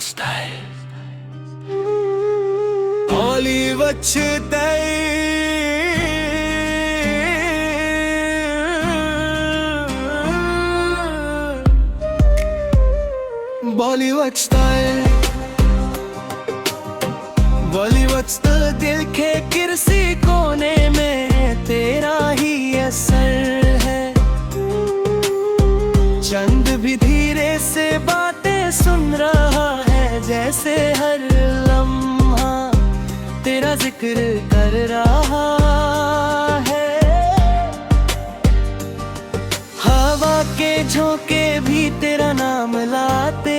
style. Hollywood style. Bollywood style. Bollywood तो दिल के किसी कोने में तेरा ही असर है। चंद भी धीरे से बातें सुन रहा है, जैसे हर लम्हा तेरा जिक्र कर रहा है। हवा के झोंके भी तेरा नाम लाते,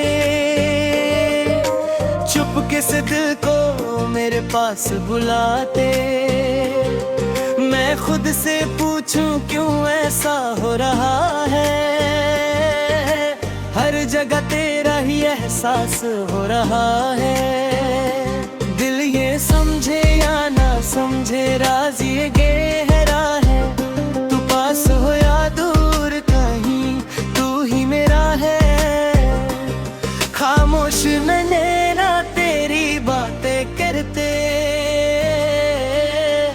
चुपके से दिल को मेरे पास बुलाते। मैं खुद से पूछूं क्यों ऐसा हो रहा है, हर जगह तेरा ही एहसास हो रहा है। दिल ये समझे या ना समझे, राज ये गहरा है। तू पास हो या दूर कहीं, तू ही मेरा है। खामोश नैना तेरी बातें करते,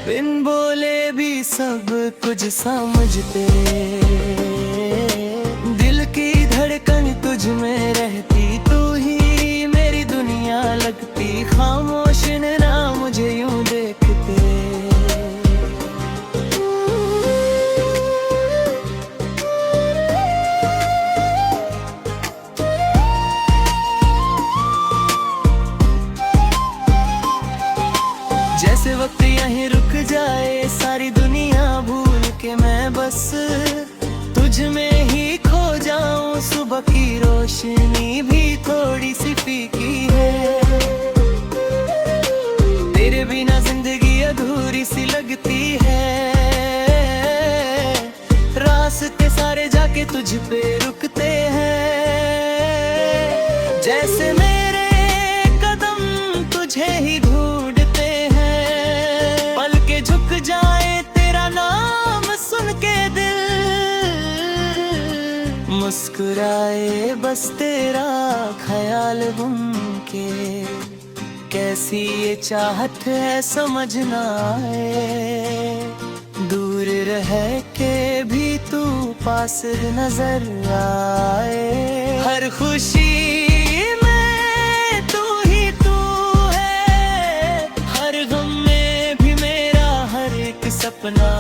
बिन बोले भी सब कुछ समझते। दिल की धड़कन तुझ में रहती, तू ही मेरी दुनिया लगती। खामोश नैना मुझे यूं देखते। जैसे वक्त यहीं रुक जाए, सारी दुनिया भूल के मैं बस तुझ में ही खो जाऊं। सुबह की रोशनी भी थोड़ी सी फीकी है, तेरे बिना जिंदगी अधूरी सी लगती है। रास्ते सारे जाके तुझ पे रुकते हैं, जैसे मेरे कदम तुझे ही ढूंढते हैं। पल के झुक जाए तेरा नाम सुन के दिल, मुस्कुराए बस तेरा ख्याल गुम के। कैसी ये चाहत है समझ ना आए, दूर रह के भी तू पास नजर आए। हर खुशी में तू ही तू है, हर गम में भी मेरा हर एक सपना